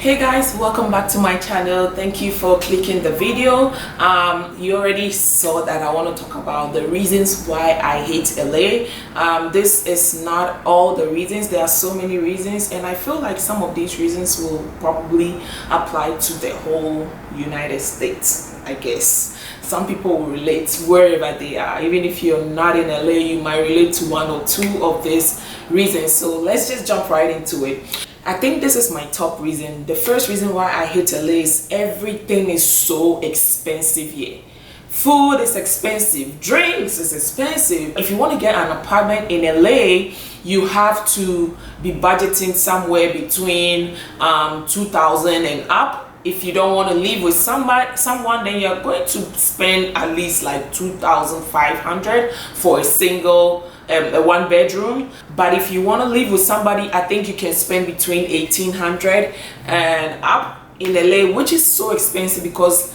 Hey guys, welcome back to my channel. Thank you for clicking the video. You already saw that I want to talk about the reasons why I hate LA. This is not all the reasons. There are so many reasons, and I feel like some of these reasons will probably apply to the whole United States, I guess. Some people will relate wherever they are. Even if you're not in LA, you might relate to one or two of these reasons. So let's just jump right into it. I think this is my top reason. The first reason why I hate LA is everything is so expensive here. Food is expensive, drinks is expensive. If you want to get an apartment in LA, you have to be budgeting somewhere between 2,000 and up. If you don't want to live with someone, then you're going to spend at least like 2,500 for a single a one bedroom. But if you want to live with somebody, I think you can spend between 1,800 and up in LA, which is so expensive because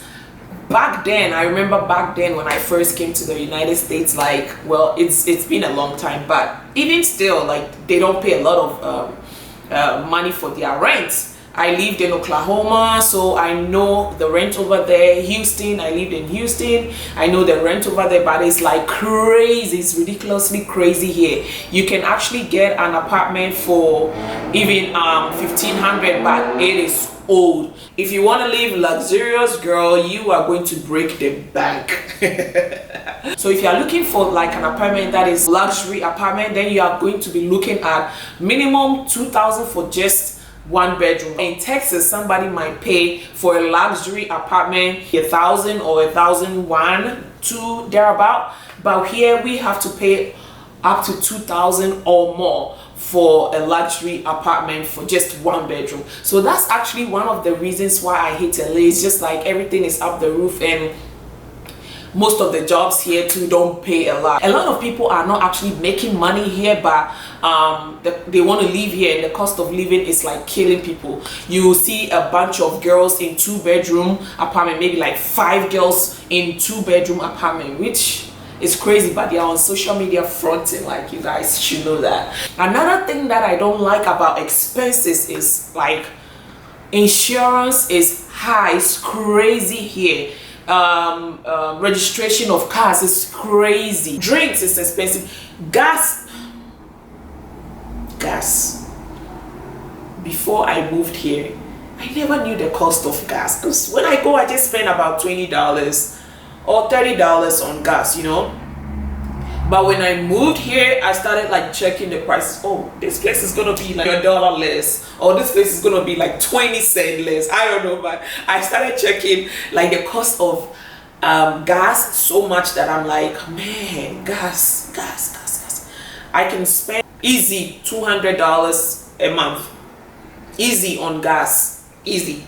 back then, I remember back then when I first came to the United States, like, well, it's been a long time, but even still, like, they don't pay a lot of money for their rent. I lived in Oklahoma, so I know the rent over there. Houston, I lived in Houston. I know the rent over there, but it's like crazy. It's ridiculously crazy here. You can actually get an apartment for even 1,500, but it is old. If you want to live luxurious, girl, you are going to break the bank. So if you are looking for like an apartment that is luxury apartment, then you are going to be looking at minimum 2,000 for just one bedroom. In Texas, somebody might pay for a luxury apartment 1,000 or 1,001 to thereabout, but here we have to pay up to 2,000 or more for a luxury apartment for just one bedroom. So that's actually one of the reasons why I hate LA. It's just like everything is up the roof, and most of the jobs here too don't pay a lot. A lot of people are not actually making money here, but they want to live here, and the cost of living is like killing people. You will see a bunch of girls in 2-bedroom apartment, maybe like 5 girls in 2-bedroom apartment, which is crazy, but they are on social media fronting, like, you guys should know that. Another thing that I don't like about expenses is like insurance is high. It's crazy here. Registration of cars is crazy. Drinks is expensive. Gas. Before I moved here, I never knew the cost of gas, because when I go, I just spend about $20 or $30 on gas, you know. But when I moved here, I started like checking the prices. Oh, this place is gonna be like $1 less, or this place is gonna be like 20 cents less. I don't know, but I started checking like the cost of gas so much that I'm like, man, gas. I can spend easy $200 a month, easy on gas, easy,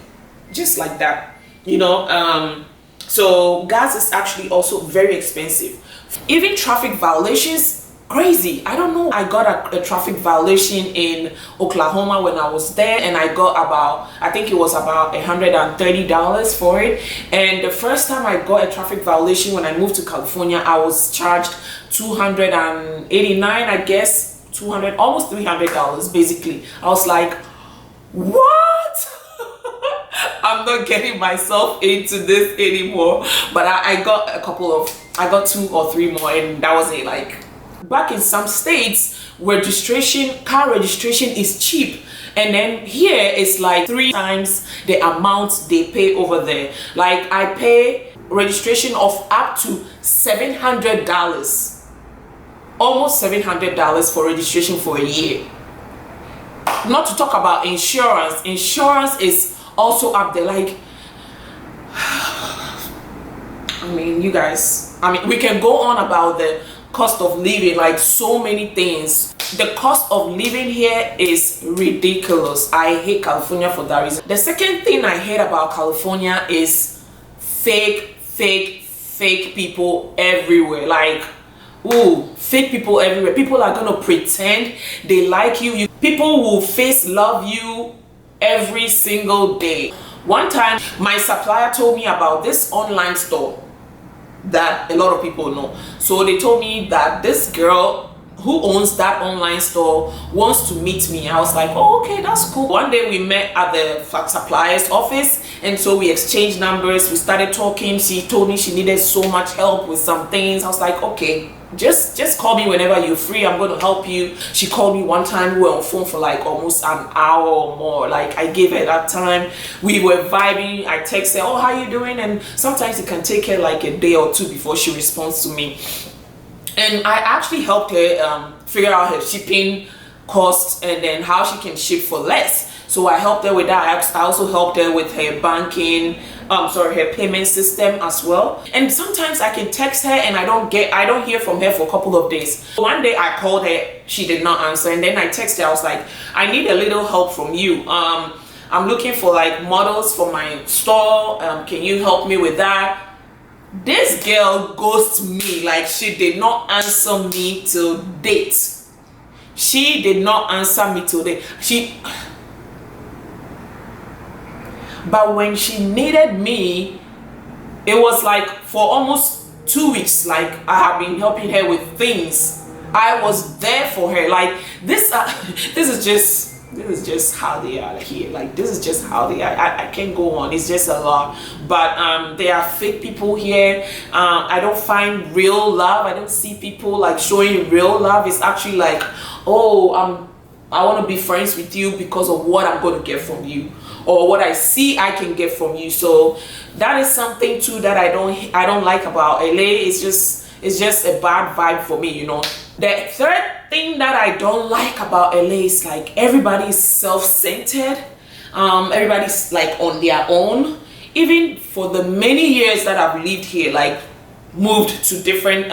just like that, you know. So gas is actually also very expensive. Even traffic violations, crazy. I don't know. I got a traffic violation in Oklahoma when I was there, and I got about, I think it was about $130 for it. And the first time I got a traffic violation when I moved to California, I was charged $289, I guess, almost $300 basically. I was like, what? I'm not getting myself into this anymore. But I got 2 or 3 more, and that was it. Like, back in some states, car registration is cheap, and then here it's like 3 times the amount they pay over there. Like, I pay registration of up to $700, almost $700 for registration for a year. Not to talk about insurance. Insurance is also up there. Like, I mean, you guys, we can go on about the cost of living, like so many things. The cost of living here is ridiculous. I hate California for that reason. The second thing I hate about California is fake people everywhere. Like, ooh, fake people everywhere. People are gonna pretend they like you. People will face love you every single day. One time, my supplier told me about this online store that a lot of people know. So they told me that this girl who owns that online store wants to meet me. I was like, oh, okay, that's cool. One day we met at the supplier's office, and so we exchanged numbers. We started talking. She told me she needed so much help with some things. I was like, okay, just call me whenever you're free. I'm going to help you. She called me one time. We were on phone for like almost an hour or more. Like, I gave her that time. We were vibing. I texted her, oh, how you doing? And sometimes it can take her like a day or two before she responds to me. And I actually helped her figure out her shipping costs and then how she can ship for less. So I helped her with that. I also helped her with her banking, her payment system as well. And sometimes I can text her and I don't hear from her for a couple of days. One day I called her, she did not answer, and then I texted her. I was like, I need a little help from you. I'm looking for like models for my store. Can you help me with that? This girl ghosted me. Like, she did not answer me till date. She did not answer me till date. But when she needed me, it was like for almost 2 weeks. Like, I have been helping her with things. I was there for her. Like, this is just how they are here. Like, this is just how they are. I can't go on. It's just a lot. But there are fake people here. I don't find real love. I don't see people like showing real love. It's actually like, oh, I want to be friends with you because of what I'm going to get from you, or what I see I can get from you. So that is something too that I don't like about LA. It's just a bad vibe for me, you know. The third thing that I don't like about LA is like everybody is self-centered. Everybody's like on their own. Even for the many years that I've lived here, like moved to different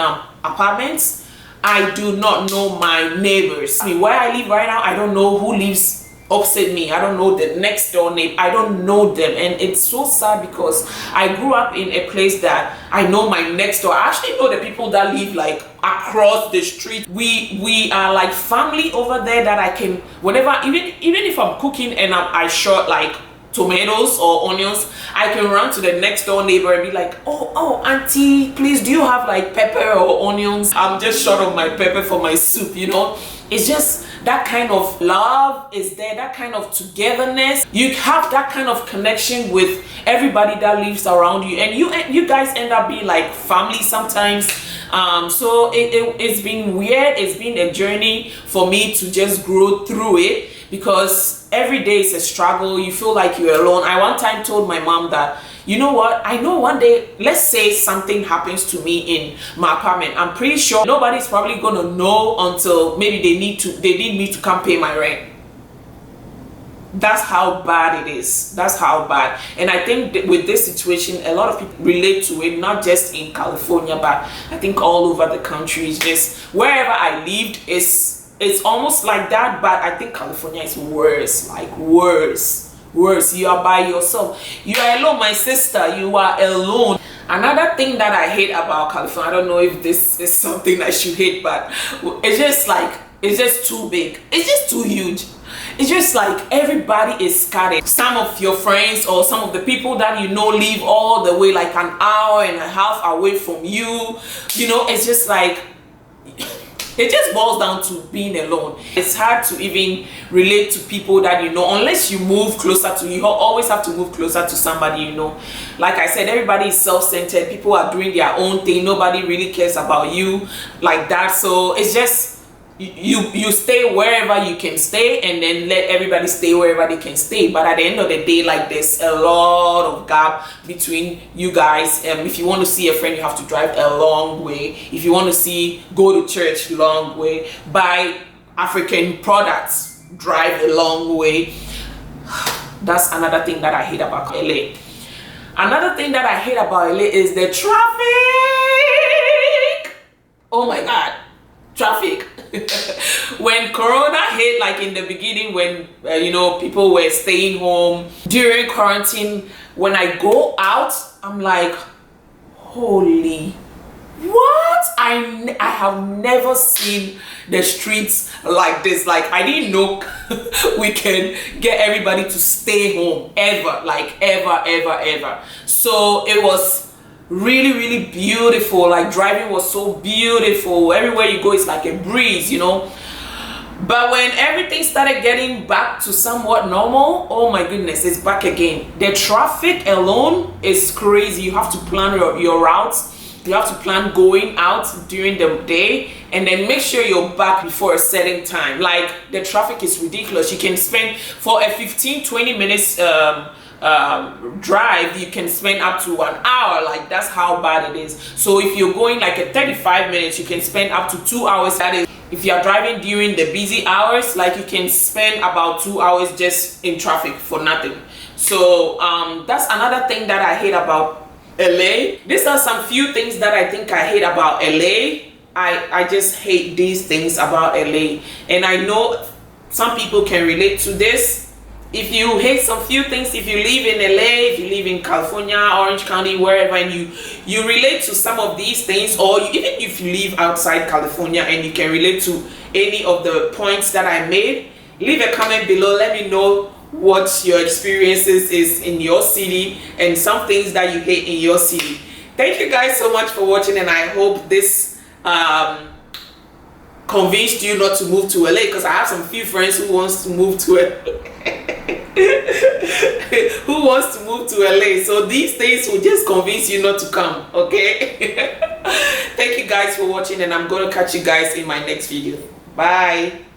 apartments, I do not know my neighbors. I mean, where I live right now, I don't know who lives opposite me. I don't know the next door neighbor. I don't know them. And it's so sad because I grew up in a place that I know my next door. I actually know the people that live like across the street. We are like family over there that I can, whenever, even if I'm cooking and I short like tomatoes or onions, I can run to the next door neighbor and be like, oh auntie, please, do you have like pepper or onions? I'm just short of my pepper for my soup, you know. It's just that kind of love is there, that kind of togetherness. You have that kind of connection with everybody that lives around you, and you guys end up being like family sometimes. So it's been weird. It's been a journey for me to just grow through it, because every day is a struggle. You feel like you're alone. I one time told my mom that, you know what, I know one day, let's say something happens to me in my apartment, I'm pretty sure nobody's probably gonna know until maybe they need me to come pay my rent. That's how bad it is. That's how bad. And I think that with this situation, a lot of people relate to it, not just in California, but I think all over the country. It's just wherever I lived, it's almost like that, but I think California is worse, like worse. You are by yourself. You are alone, my sister. You are alone. Another thing that I hate about California, I don't know if this is something I should hate, but it's just too big. It's just too huge. It's just like everybody is scattered. Some of your friends or some of the people that you know live all the way like an hour and a half away from you. You know, it's just like, it just boils down to being alone. It's hard to even relate to people that you know, unless you move closer to, you always have to move closer to somebody you know. Like I said, everybody is self-centered. People are doing their own thing. Nobody really cares about you like that. So it's just, you stay wherever you can stay, and then let everybody stay wherever they can stay. But at the end of the day, like, there's a lot of gap between you guys. If you want to see a friend, you have to drive a long way. If you want to go to church, long way. Buy African products, drive a long way. That's another thing that I hate about LA. Another thing that I hate about LA is the traffic. Oh my God, traffic. When Corona hit, like in the beginning, when you know, people were staying home during quarantine, when I go out, I'm like, holy, what? I have never seen the streets like this. Like, I didn't know we can get everybody to stay home ever, like ever. So it was really beautiful. Like driving was so beautiful. Everywhere you go, it's like a breeze, you know. But when everything started getting back to somewhat normal, oh my goodness, it's back again. The traffic alone is crazy. You have to plan your routes. You have to plan going out during the day, and then make sure you're back before a certain time. Like the traffic is ridiculous. You can spend, for a 15-20 minutes drive, you can spend up to 1 hour. Like that's how bad it is. So if you're going like a 35 minutes, you can spend up to 2 hours. That is, if you are driving during the busy hours, like you can spend about 2 hours just in traffic for nothing. So that's another thing that I hate about LA. These are some few things that I think I hate about LA. I just hate these things about LA, and I know some people can relate to this. If you hate some few things, if you live in LA, if you live in California, Orange County, wherever, and you relate to some of these things, or even if you live outside California and you can relate to any of the points that I made, leave a comment below. Let me know what your experiences is in your city and some things that you hate in your city. Thank you guys so much for watching, and I hope this convinced you not to move to LA, because I have some few friends who wants to move to LA. Who wants to move to LA, so these things will just convince you not to come, okay? Thank you guys for watching, and I'm gonna catch you guys in my next video. Bye.